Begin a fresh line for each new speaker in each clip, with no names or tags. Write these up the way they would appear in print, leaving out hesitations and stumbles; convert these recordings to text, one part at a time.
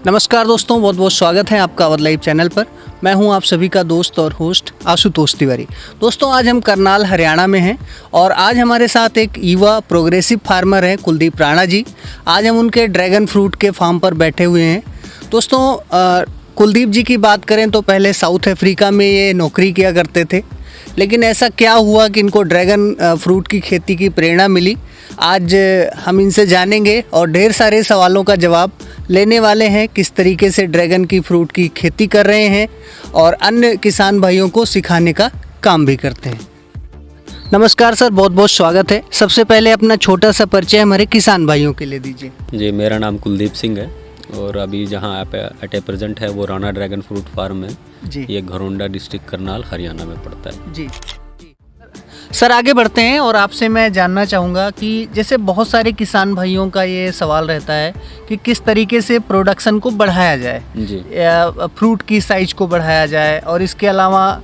नमस्कार दोस्तों, बहुत बहुत स्वागत है आपका अवर लाइव चैनल पर। मैं हूं आप सभी का दोस्त और होस्ट आशुतोष तिवारी। दोस्तों, आज हम करनाल हरियाणा में हैं और आज हमारे साथ एक युवा प्रोग्रेसिव फार्मर हैं कुलदीप राणा जी। आज हम उनके ड्रैगन फ्रूट के फार्म पर बैठे हुए हैं। दोस्तों, कुलदीप जी की बात करें तो पहले साउथ अफ्रीका में ये नौकरी किया करते थे, लेकिन ऐसा क्या हुआ कि इनको ड्रैगन फ्रूट की खेती की प्रेरणा मिली। आज हम इनसे जानेंगे और ढेर सारे सवालों का जवाब लेने वाले हैं, किस तरीके से ड्रैगन की फ्रूट की खेती कर रहे हैं और अन्य किसान भाइयों को सिखाने का काम भी करते हैं। नमस्कार सर, बहुत बहुत स्वागत है। सबसे पहले अपना छोटा सा परिचय हमारे किसान भाइयों के लिए दीजिए।
जी, मेरा नाम कुलदीप सिंह है और अभी जहाँ आप एट ए प्रेजेंट है वो राणा ड्रैगन फ्रूट फार्म है
जी।
ये घरोंडा डिस्ट्रिक्ट करनाल हरियाणा में पड़ता है।
जी सर, आगे बढ़ते हैं और आपसे मैं जानना चाहूँगा कि जैसे बहुत सारे किसान भाइयों का ये सवाल रहता है कि किस तरीके से प्रोडक्शन को बढ़ाया जाए,
जी
फ्रूट की साइज को बढ़ाया जाए और इसके अलावा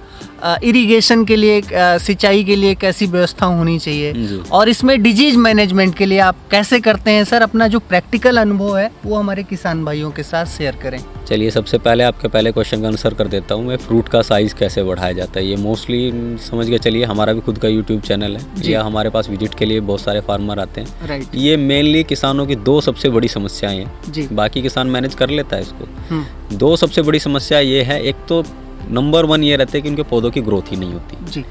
इरिगेशन के लिए, सिंचाई के लिए कैसी व्यवस्था होनी चाहिए और इसमें डिजीज मैनेजमेंट के लिए आप कैसे करते हैं सर। अपना जो प्रैक्टिकल अनुभव है वो हमारे किसान भाइयों के साथ शेयर करें।
चलिए, सबसे पहले आपके पहले क्वेश्चन का आंसर कर देता हूँ मैं। फ्रूट का साइज़ कैसे बढ़ाया जाता है, ये मोस्टली समझ के चलिए हमारा भी खुद का यूट्यूब चैनल है या हमारे पास विजिट के लिए बहुत सारे फार्मर आते हैं।
राइट।
ये मेनली किसानों की दो सबसे बड़ी समस्याएं हैं, बाकी किसान मैनेज कर लेता है इसको। दो सबसे बड़ी समस्या ये है, एक तो नंबर 1 ये रहते हैं कि उनके पौधों की ग्रोथ ही नहीं होती जी।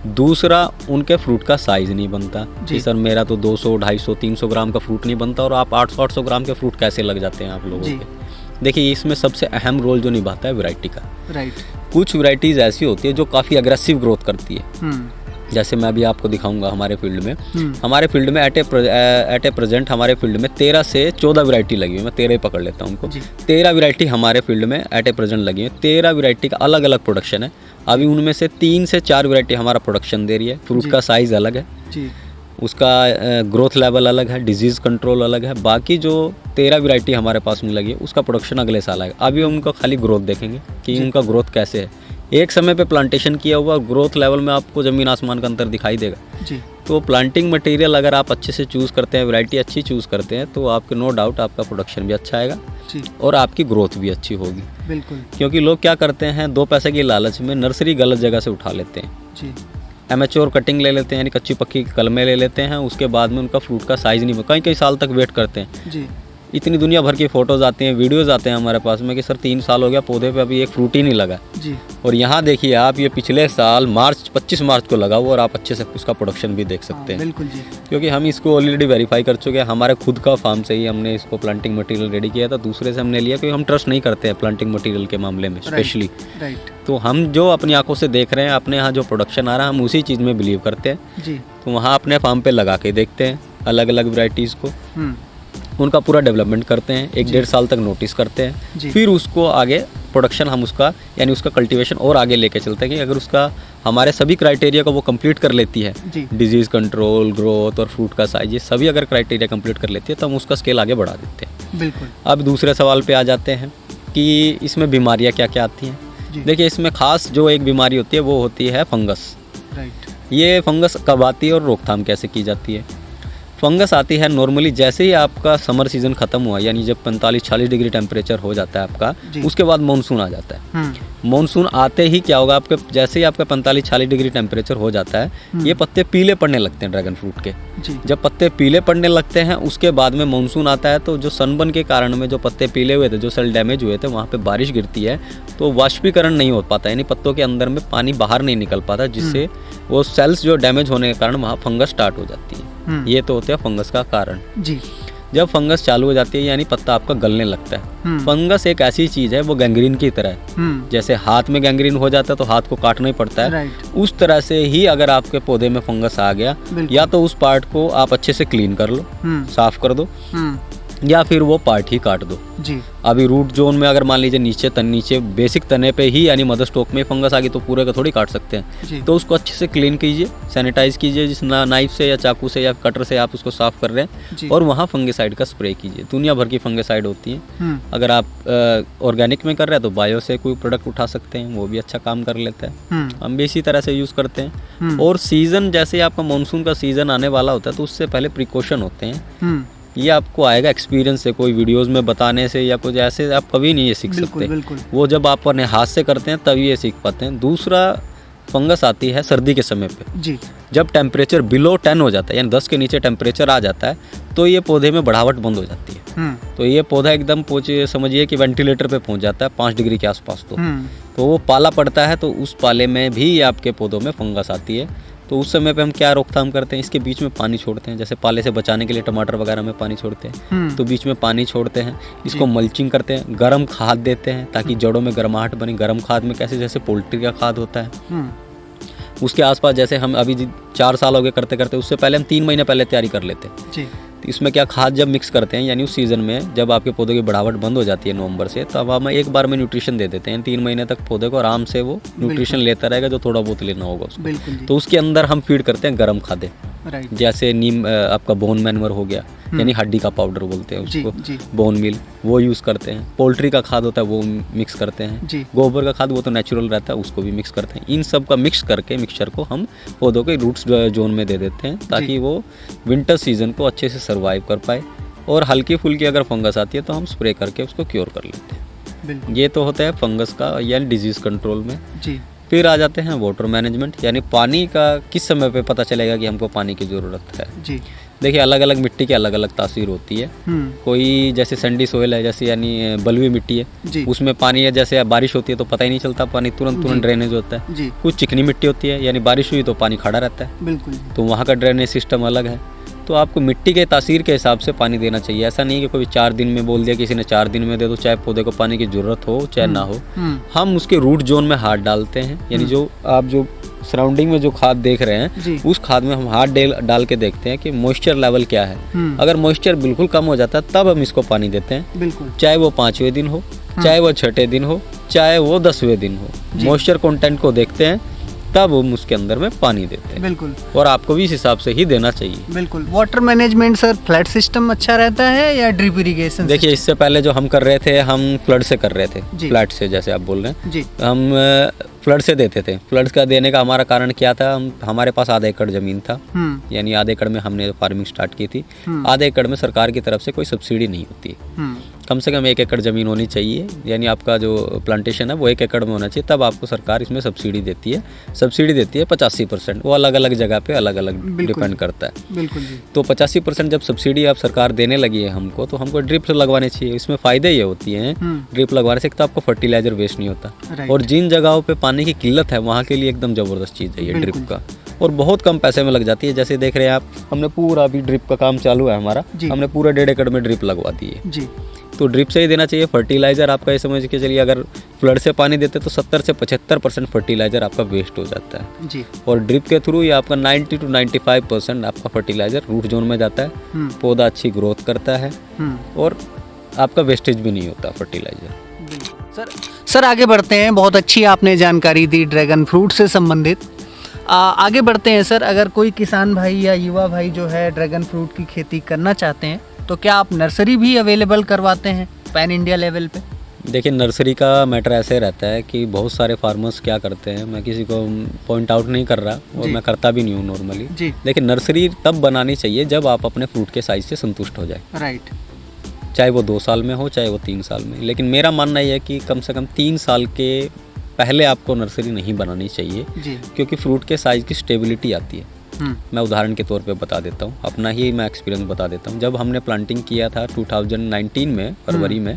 दूसरा, उनके फ्रूट का साइज नहीं बनता कि सर मेरा तो 200, 250, 300 ग्राम का फ्रूट नहीं बनता और आप 800 ग्राम के फ्रूट कैसे लग जाते हैं आप लोगों के। देखिए, इसमें सबसे अहम रोल जो निभाता है वैरायटी का। राइट। कुछ वैरायटीज ऐसी होती है जो काफ़ी अग्रेसिव ग्रोथ करती है, जैसे मैं अभी आपको दिखाऊंगा हमारे फील्ड में। हमारे फील्ड में एट ए प्रेजेंट हमारे फील्ड में 13 से 14 वैरायटी लगी हुई है। मैं 13 ही पकड़ लेता हूँ उनको। 13 वैरायटी हमारे फील्ड में एट ए प्रेजेंट लगी है। 13 वैरायटी का अलग अलग प्रोडक्शन है। अभी उनमें से 3 से 4 वैरायटी हमारा प्रोडक्शन दे रही है। फ्रूट का साइज़ अलग है, उसका ग्रोथ लेवल अलग है, डिजीज़ कंट्रोल अलग है। बाकी जो 13 वैरायटी हमारे पास में लगी है उसका प्रोडक्शन अगले साल आएगा। अभी हम उनका खाली ग्रोथ देखेंगे कि उनका ग्रोथ कैसे है। एक समय पे प्लांटेशन किया हुआ ग्रोथ लेवल में आपको ज़मीन आसमान का अंतर दिखाई देगा जी। तो प्लांटिंग मटेरियल अगर आप अच्छे से चूज़ करते हैं, वैरायटी अच्छी चूज़ करते हैं, तो आपके नो डाउट आपका प्रोडक्शन भी अच्छा आएगा जी। और आपकी ग्रोथ भी अच्छी होगी। बिल्कुल। क्योंकि लोग क्या करते हैं, 2 पैसे की लालच में नर्सरी गलत जगह से उठा लेते हैं जी। एमेच्योर कटिंग ले लेते हैं, यानी कच्ची पक्की कलमें ले लेते हैं। उसके बाद में उनका फ्रूट का साइज़ नहीं, कई साल तक वेट करते हैं जी। इतनी दुनिया भर की फ़ोटोज़ आती हैं, वीडियोज़ आते हैं हमारे पास में कि सर 3 साल हो गया पौधे पे अभी एक फ्रूट ही नहीं लगा जी। और यहाँ देखिए आप, ये पिछले साल 25 मार्च को लगा हुआ और आप अच्छे से उसका प्रोडक्शन भी देख सकते हैं। बिल्कुल जी। क्योंकि हम इसको ऑलरेडी वेरीफाई कर चुके हैं। हमारे खुद का फार्म से ही हमने इसको प्लांटिंग मटेरियल रेडी किया था, दूसरे से हमने लिया क्योंकि हम ट्रस्ट नहीं करते हैं प्लांटिंग मटेरियल के मामले में स्पेशली। राइट। तो हम जो अपनी आंखों से देख रहे हैं, अपने यहाँ जो प्रोडक्शन आ रहा है, हम उसी चीज़ में बिलीव करते हैं जी। तो वहाँ अपने फार्म पे लगा के देखते हैं अलग अलग वैरायटीज़ को, उनका पूरा डेवलपमेंट करते हैं, 1-1.5 साल तक नोटिस करते हैं, फिर उसको आगे प्रोडक्शन हम उसका यानी उसका कल्टीवेशन और आगे लेके चलते हैं कि अगर उसका हमारे सभी क्राइटेरिया को वो कंप्लीट कर लेती है, डिजीज़ कंट्रोल, ग्रोथ और फ्रूट का साइज, ये सभी अगर क्राइटेरिया कंप्लीट कर लेती है तो हम उसका स्केल आगे बढ़ा देते हैं। बिल्कुल। अब दूसरे सवाल पे आ जाते हैं कि इसमें बीमारियाँ क्या क्या आती हैं। देखिए, इसमें खास जो एक बीमारी होती है वो होती है फंगस। राइट। ये फंगस कब आती है और रोकथाम कैसे की जाती है। फंगस आती है नॉर्मली जैसे ही आपका समर सीजन खत्म हुआ, यानी जब 45-46 डिग्री टेम्परेचर हो जाता है आपका, उसके बाद मानसून आ जाता है। मानसून आते ही क्या होगा, आपके जैसे ही आपका 45-46 डिग्री टेम्परेचर हो जाता है, ये पत्ते पीले पड़ने लगते हैं ड्रैगन फ्रूट के। जब पत्ते पीले पड़ने लगते हैं, उसके बाद में मानसून आता है, तो जो सनबर्न के कारण में जो पत्ते पीले हुए थे, जो सेल डैमेज हुए थे, वहाँ पे बारिश गिरती है तो वाष्पीकरण नहीं हो पाता, यानी पत्तों के अंदर में पानी बाहर नहीं निकल पाता, जिससे वो सेल्स जो डैमेज होने के कारण वहाँ फंगस स्टार्ट हो जाती है। ये तो होता है फंगस का कारण जी। जब फंगस चालू हो जाती है यानी पत्ता आपका गलने लगता है। फंगस एक ऐसी चीज है, वो गैंग्रीन की तरह है। जैसे हाथ में गैंग्रीन हो जाता है तो हाथ को काटना ही पड़ता है, उस तरह से ही अगर आपके पौधे में फंगस आ गया, या तो उस पार्ट को आप अच्छे से क्लीन कर लो, साफ कर दो, या फिर वो पार्ट ही काट दो जी। अभी रूट जोन में अगर मान लीजिए नीचे बेसिक तने पे ही यानी मदर स्टॉक में फंगस आ गई तो पूरे का थोड़ी काट सकते हैं, तो उसको अच्छे से क्लीन कीजिए, सैनिटाइज कीजिए, जिस नाइफ से या चाकू से या कटर से आप उसको साफ कर रहे हैं, और वहाँ फंगिसाइड का स्प्रे कीजिए। दुनिया भर की फंगिसाइड होती है। अगर आप ऑर्गेनिक में कर रहे हैं तो बायो से कोई प्रोडक्ट उठा सकते हैं, वो भी अच्छा काम कर लेता है। हम भी इसी तरह से यूज़ करते हैं। और सीज़न जैसे आपका मानसून का सीज़न आने वाला होता है तो उससे पहले प्रिकॉशन होते हैं ये आपको आएगा एक्सपीरियंस से, कोई वीडियोस में बताने से या कुछ ऐसे आप कभी नहीं ये सीख सकते।
बिल्कुल।
वो जब आप अपने हाथ से करते हैं तभी ये सीख पाते हैं। दूसरा, फंगस आती है सर्दी के समय पे
जी।
जब टेम्परेचर बिलो 10 हो जाता है, यानी 10 के नीचे टेम्परेचर आ जाता है, तो ये पौधे में बढ़ावट बंद हो जाती है। तो ये पौधा एकदम समझिए कि वेंटिलेटर पे पहुंच जाता है 5 डिग्री के आसपास। तो वो पाला पड़ता है, तो उस पाले में भी आपके पौधों में फंगस आती है। तो उस समय पे हम क्या रोकथाम करते हैं, इसके बीच में पानी छोड़ते हैं। जैसे पाले से बचाने के लिए टमाटर वगैरह में पानी छोड़ते हैं, तो बीच में पानी छोड़ते हैं। इसको मल्चिंग करते हैं, गर्म खाद देते हैं ताकि जड़ों में गर्माहट बने। गर्म खाद में कैसे, जैसे पोल्ट्री का खाद होता है उसके आसपास, जैसे हम अभी 4 साल हो गए करते करते, उससे पहले हम 3 महीने पहले तैयारी कर लेते हैं। तो इसमें क्या, खाद जब मिक्स करते हैं, यानी उस सीज़न में जब आपके पौधों की बढ़ावट बंद हो जाती है नवंबर से, तो अब हम एक बार में न्यूट्रिशन दे देते हैं। 3 महीने तक पौधे को आराम से वो न्यूट्रिशन लेता रहेगा, जो थोड़ा बहुत लेना होगा उसको। तो उसके अंदर हम फीड करते हैं गर्म खादें, जैसे नीम, आपका बोन मैन्योर हो गया, यानी हड्डी का पाउडर बोलते हैं उसको, बोन मिल, वो यूज़ करते हैं। पोल्ट्री का खाद होता है वो मिक्स करते हैं। गोबर का खाद वो तो नेचुरल रहता है, उसको भी मिक्स करते हैं। इन सब का मिक्स करके मिक्सचर को हम पौधों के रूट्स जोन में दे देते हैं ताकि वो विंटर सीजन को अच्छे से सर्वाइव कर पाए। और हल्की फुल्की अगर फंगस आती है तो हम स्प्रे करके उसको क्योर कर लेते हैं। ये तो होता है फंगस का यानी डिजीज कंट्रोल में। फिर आ जाते हैं वाटर मैनेजमेंट, यानी पानी का किस समय पे पता चलेगा कि हमको पानी की ज़रूरत है। देखिए, अलग अलग मिट्टी की अलग अलग तासीर होती है। कोई जैसे सैंडी सोयल है, जैसे यानी बलुई मिट्टी है, उसमें पानी है, जैसे बारिश होती है तो पता ही नहीं चलता, पानी तुरंत ड्रेनेज होता है। कुछ चिकनी मिट्टी होती है, यानी बारिश हुई तो पानी खड़ा रहता है, बिल्कुल, तो वहाँ का ड्रेनेज सिस्टम अलग है। तो आपको मिट्टी के तासीर के हिसाब से पानी देना चाहिए। ऐसा नहीं है कि कोई 4 दिन में बोल दिया, किसी ने 4 दिन में दे दो, चाहे पौधे को पानी की ज़रूरत हो चाहे ना हो। हम उसके रूट जोन में हाथ डालते हैं, यानी जो आप जो सराउंडिंग में जो खाद देख रहे हैं, उस खाद में हम हाथ डाल के देखते हैं कि मॉइस्चर लेवल क्या है। अगर मॉइस्चर बिल्कुल कम हो जाता है तब हम इसको पानी देते हैं, बिल्कुल, चाहे वो 5वें दिन हो, चाहे वो 6ठे दिन हो, चाहे वो 10वें दिन हो। मॉइस्चर कंटेंट को देखते हैं तब हम उसके अंदर में पानी देते हैं, बिल्कुल, और आपको भी इस हिसाब से ही देना चाहिए। बिल्कुल।
Water management sir, flood system अच्छा रहता है या ड्रिप इरिगेशन?
देखिए, इससे पहले जो हम कर रहे थे, हम फ्लड से कर रहे थे, फ्लड से, जैसे आप बोल रहे हैं जी, हम फ्लड से देते थे। फ्लड का देने का हमारा कारण क्या था, हमारे पास आधा एकड़ जमीन था, यानी आधे एकड़ में हमने फार्मिंग स्टार्ट की थी। आधे एकड़ में सरकार की तरफ से कोई सब्सिडी नहीं होती, कम से कम 1 एकड़ ज़मीन होनी चाहिए, यानी आपका जो प्लांटेशन है वो 1 एकड़ में होना चाहिए, तब आपको सरकार इसमें सब्सिडी देती है। सब्सिडी देती है 85%, वो अलग अलग जगह पे अलग अलग डिपेंड करता है। बिल्कुल जी। तो 85% जब सब्सिडी आप सरकार देने लगी है हमको, तो हमको ड्रिप लगवाने चाहिए। इसमें फ़ायदे ये होती हैं, ड्रिप लगवाने से एक तो आपको फर्टिलाइजर वेस्ट नहीं होता, और जिन जगहों पर पानी की किल्लत है वहाँ के लिए एकदम ज़बरदस्त चीज़ है ये ड्रिप का, और बहुत कम पैसे में लग जाती है। जैसे देख रहे हैं आप, हमने पूरा अभी ड्रिप का काम चालू है हमारा, हमने पूरा 1.5 एकड़ में ड्रिप लगवा दी है जी। तो ड्रिप से ही देना चाहिए। फर्टिलाइज़र आपका ये समझ के चलिए, अगर फ्लड से पानी देते तो 70 से 75% फर्टिलाइज़र आपका वेस्ट हो जाता है जी, और ड्रिप के थ्रू ये आपका 90 से 95% आपका फर्टिलाइज़र रूट जोन में जाता है, पौधा अच्छी ग्रोथ करता है, और आपका वेस्टेज भी नहीं होता फर्टिलाइज़र।
सर आगे बढ़ते हैं, बहुत अच्छी आपने जानकारी दी ड्रैगन फ्रूट से संबंधित। आगे बढ़ते हैं सर, अगर कोई किसान भाई या युवा भाई जो है ड्रैगन फ्रूट की खेती करना चाहते हैं, तो क्या आप नर्सरी भी अवेलेबल करवाते हैं पैन इंडिया लेवल पे?
देखिए, नर्सरी का मैटर ऐसे रहता है कि बहुत सारे फार्मर्स क्या करते हैं, मैं किसी को पॉइंट आउट नहीं कर रहा और मैं करता भी नहीं हूँ नॉर्मली, लेकिन नर्सरी तब बनानी चाहिए जब आप अपने फ्रूट के साइज से संतुष्ट हो जाए। राइट। चाहे वो 2 साल में हो, चाहे वो 3 साल में, लेकिन मेरा मानना यह है कि कम से कम 3 साल के पहले आपको नर्सरी नहीं बनानी चाहिए, क्योंकि फ्रूट के साइज की स्टेबिलिटी आती है। मैं उदाहरण के तौर पे बता देता हूँ, अपना ही मैं एक्सपीरियंस बता देता हूँ। जब हमने प्लांटिंग किया था 2019 में फरवरी में,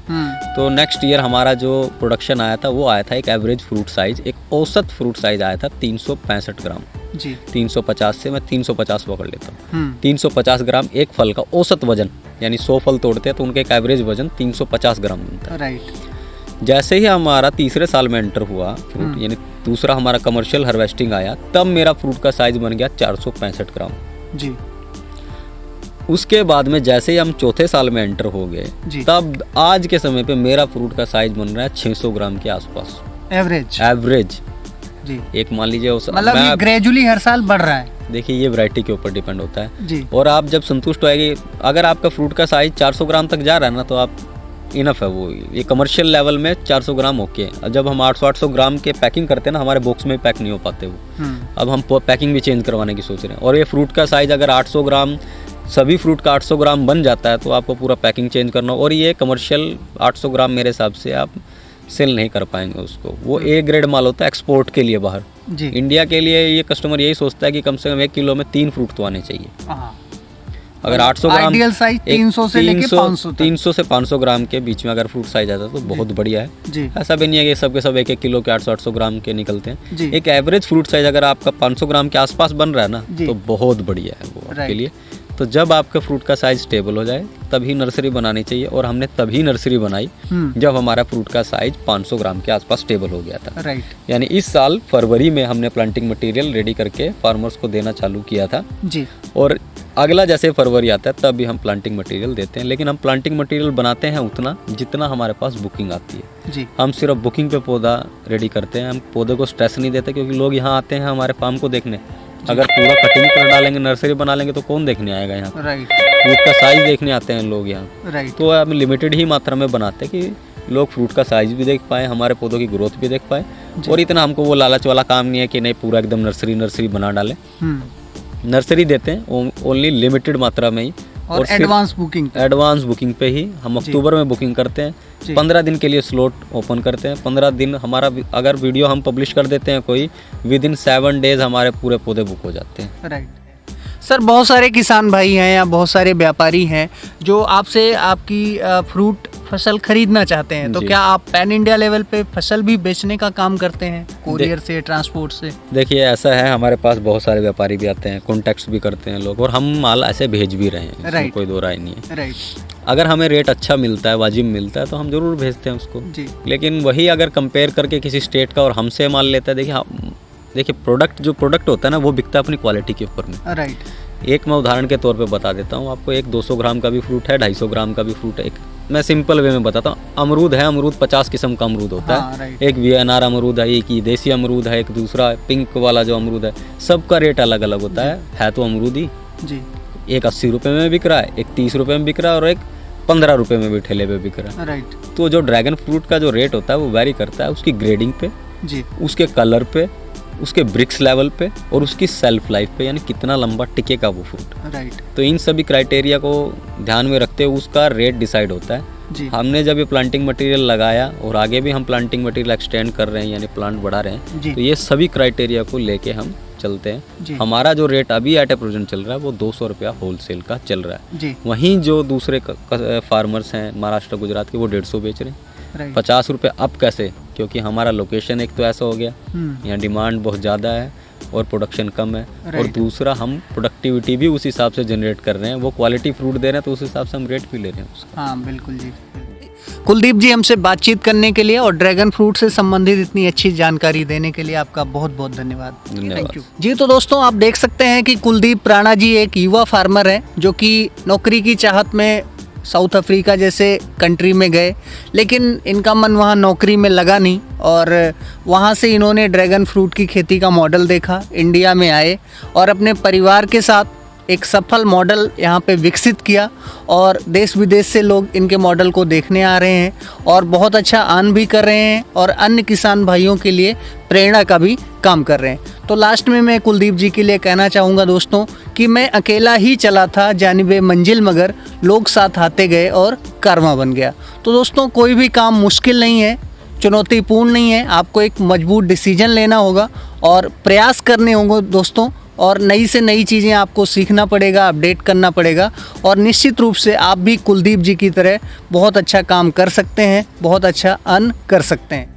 तो नेक्स्ट ईयर हमारा जो प्रोडक्शन आया था वो आया था एक एवरेज फ्रूट साइज, एक औसत फ्रूट साइज आया था 365 ग्राम जी। 350 से मैं 350 पकड़ लेता हूँ, 350 ग्राम एक फल का औसत वजन, यानी 100 फल तोड़ते हैं तो उनका एक एवरेज वजन 350 ग्राम बनता है। राइट। जैसे ही हमारा तीसरे साल में एंटर हुआ फ्रूट, यानी दूसरा हमारा कमर्शियल हार्वेस्टिंग आया, तब मेरा फ्रूट का साइज बन गया 465 ग्राम जी। उसके बाद में जैसे ही हम चौथे साल में एंटर हो गए, तब आज के समय पे मेरा फ्रूट का साइज बन रहा है 600 ग्राम के आसपास एवरेज जी। एक मान लीजिए,
मतलब ये ग्रेजुअली हर साल बढ़ रहा है।
देखिए, ये वैरायटी के ऊपर डिपेंड होता है जी। और आप जब संतुष्ट होएगी, अगर आपका फ्रूट का साइज 400 ग्राम तक जा रहा है ना, तो आप इनफ है। वो ये कमर्शियल लेवल में 400 ग्राम ओके। जब हम 800 ग्राम के पैकिंग करते हैं ना, हमारे बॉक्स में पैक नहीं हो पाते वो। अब हम पैकिंग भी चेंज करवाने की सोच रहे हैं। और ये फ्रूट का साइज अगर 800 ग्राम सभी फ्रूट का 800 ग्राम बन जाता है तो आपको पूरा पैकिंग चेंज करना, और ये कमर्शियल 800 ग्राम मेरे हिसाब से आप सेल नहीं कर पाएंगे उसको। वो ए ग्रेड माल होता है एक्सपोर्ट के लिए बाहर
जी।
इंडिया के लिए ये कस्टमर यही सोचता है कि कम से कम 1 किलो में 3 फ्रूट तो आने चाहिए। अगर 800 ग्राम
आइडियल साइज 300 से लेके 500 तक।
300 से 500 ग्राम के बीच में अगर फ्रूट साइज आता है तो बहुत बढ़िया है
जी।
ऐसा भी नहीं है कि सब के सब 1-1 किलो के 800-800 ग्राम के निकलते हैं
जी।
एक एवरेज फ्रूट साइज अगर आपका 500 ग्राम के आसपास बन रहा है ना तो बहुत बढ़िया है वो आपके लिए। तो जब आपका फ्रूट का साइज स्टेबल हो जाए तभी नर्सरी बनानी चाहिए, और हमने तभी नर्सरी बनाई जब हमारा फ्रूट का साइज 500 ग्राम के आसपास स्टेबल हो गया था।
राइट।
यानी इस साल फरवरी में हमने प्लांटिंग मटेरियल रेडी करके फार्मर्स को देना चालू किया था
जी।
और अगला जैसे फरवरी आता है तब भी हम प्लांटिंग मटेरियल देते हैं, लेकिन हम प्लांटिंग मटेरियल बनाते हैं उतना जितना हमारे पास बुकिंग आती है
जी।
हम सिर्फ बुकिंग पे पौधा रेडी करते हैं, हम पौधे को स्ट्रेस नहीं देते क्योंकि लोग यहाँ आते हैं हमारे फार्म को देखने। अगर पूरा कटिंग कर डालेंगे नर्सरी बना लेंगे तो कौन देखने आएगा यहाँ।
राइट।
फ्रूट का साइज देखने आते हैं लोग यहाँ।
राइट।
तो हम लिमिटेड ही मात्रा में बनाते हैं कि लोग फ्रूट का साइज भी देख पाए, हमारे पौधों की ग्रोथ भी देख पाए, और इतना हमको वो लालच वाला काम नहीं है कि नहीं पूरा एकदम नर्सरी बना डालें। नर्सरी देते हैं ओनली लिमिटेड मात्रा में ही,
और एडवांस बुकिंग
पे ही हम अक्टूबर में बुकिंग करते हैं। 15 दिन के लिए स्लॉट ओपन करते हैं। 15 दिन हमारा अगर वीडियो हम पब्लिश कर देते हैं कोई, विद इन 7 डेज हमारे पूरे पौधे बुक हो जाते हैं।
राइट। सर बहुत सारे किसान भाई हैं या बहुत सारे व्यापारी हैं जो आपसे आपकी फ्रूट फसल खरीदना चाहते हैं, तो क्या आप पैन इंडिया लेवल पे फसल भी बेचने का काम करते हैं, कोरियर से, ट्रांसपोर्ट से?
देखिए ऐसा है, हमारे पास बहुत सारे व्यापारी भी आते हैं, कॉन्टैक्ट्स भी करते हैं लोग, और हम माल ऐसे भेज भी रहे हैं, इसमें कोई दो राय नहीं है।
राइट।
अगर हमें रेट अच्छा मिलता है, वाजिब मिलता है तो हम जरूर भेजते हैं उसको
जी।
लेकिन वही अगर कंपेयर करके किसी स्टेट का और हमसे माल लेता है, देखिए प्रोडक्ट होता है ना वो बिकता है अपनी क्वालिटी के ऊपर में।
राइट।
एक मैं उदाहरण के तौर पे बता देता हूँ आपको, एक 200 ग्राम का भी फ्रूट है, 250 ग्राम का भी फ्रूट है। एक मैं सिंपल वे में बताता हूँ, अमरूद है, अमरूद 50 किस्म का अमरूद होता है। एक VNR अमरूद है, एक देसी अमरूद है, एक दूसरा पिंक वाला जो अमरूद है, सबका रेट अलग अलग होता है तो अमरूद ही जी। एक 80 रुपये में बिक रहा है, एक 30 रुपये में बिक रहा है, और एक 15 रुपये में भी ठेले पे बिक रहा है।
राइट।
तो जो ड्रैगन फ्रूट का जो रेट होता है वो वेरी करता है उसकी ग्रेडिंग पे जी, उसके कलर पे, उसके ब्रिक्स लेवल पे, और उसकी सेल्फ लाइफ पे, यानी कितना लंबा टिकेगा वो फ्रूट।
राइट।
तो इन सभी क्राइटेरिया को ध्यान में रखते हुए उसका रेट डिसाइड होता है जी। हमने जब ये प्लांटिंग मटेरियल लगाया और आगे भी हम प्लांटिंग मटेरियल एक्सटेंड कर रहे हैं यानी प्लांट बढ़ा रहे हैं, तो ये सभी क्राइटेरिया को लेके हम चलते हैं। हमारा जो रेट अभी एट ए प्रेजेंट चल रहा है वो 200 रुपया होलसेल का चल रहा है जी। वहीं जो दूसरे फार्मर्स हैं महाराष्ट्र गुजरात के वो 150 बेच रहे हैं। 50 रुपये अब कैसे, क्योंकि हमारा लोकेशन एक तो ऐसा हो गया, यहाँ डिमांड बहुत ज़्यादा है और प्रोडक्शन कम है, और दूसरा हम प्रोडक्टिविटी भी उस हिसाब से जनरेट कर रहे हैं, वो क्वालिटी फ्रूट दे रहे हैं तो उस हिसाब से हम रेट भी ले रहे हैं उसका।
हाँ बिल्कुल जी। कुलदीप जी हमसे बातचीत करने के लिए और ड्रैगन फ्रूट से संबंधित इतनी अच्छी जानकारी देने के लिए आपका बहुत बहुत धन्यवाद। थैंक यू जी। तो दोस्तों आप देख सकते हैं कि कुलदीप राणा जी एक युवा फार्मर हैं जो कि नौकरी की चाहत में साउथ अफ्रीका जैसे कंट्री में गए, लेकिन इनका मन वहाँ नौकरी में लगा नहीं, और वहाँ से इन्होंने ड्रैगन फ्रूट की खेती का मॉडल देखा, इंडिया में आए और अपने परिवार के साथ एक सफल मॉडल यहाँ पे विकसित किया, और देश विदेश से लोग इनके मॉडल को देखने आ रहे हैं और बहुत अच्छा अर्न भी कर रहे हैं, और अन्य किसान भाइयों के लिए प्रेरणा का भी काम कर रहे हैं। तो लास्ट में मैं कुलदीप जी के लिए कहना चाहूँगा दोस्तों कि मैं अकेला ही चला था जानिबे मंजिल, मगर लोग साथ आते गए और कारवां बन गया। तो दोस्तों कोई भी काम मुश्किल नहीं है, चुनौतीपूर्ण नहीं है, आपको एक मजबूत डिसीजन लेना होगा और प्रयास करने होंगे दोस्तों, और नई से नई चीज़ें आपको सीखना पड़ेगा, अपडेट करना पड़ेगा, और निश्चित रूप से आप भी कुलदीप जी की तरह बहुत अच्छा काम कर सकते हैं, बहुत अच्छा अर्न कर सकते हैं।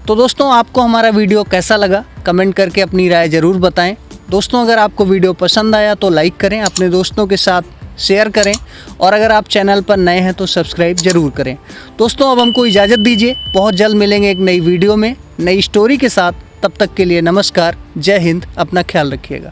तो दोस्तों आपको हमारा वीडियो कैसा लगा कमेंट करके अपनी राय ज़रूर बताएं। दोस्तों अगर आपको वीडियो पसंद आया तो लाइक करें, अपने दोस्तों के साथ शेयर करें, और अगर आप चैनल पर नए हैं तो सब्सक्राइब ज़रूर करें। दोस्तों अब हमको इजाज़त दीजिए, बहुत जल्द मिलेंगे एक नई वीडियो में नई स्टोरी के साथ। तब तक के लिए नमस्कार, जय हिंद, अपना ख्याल रखिएगा।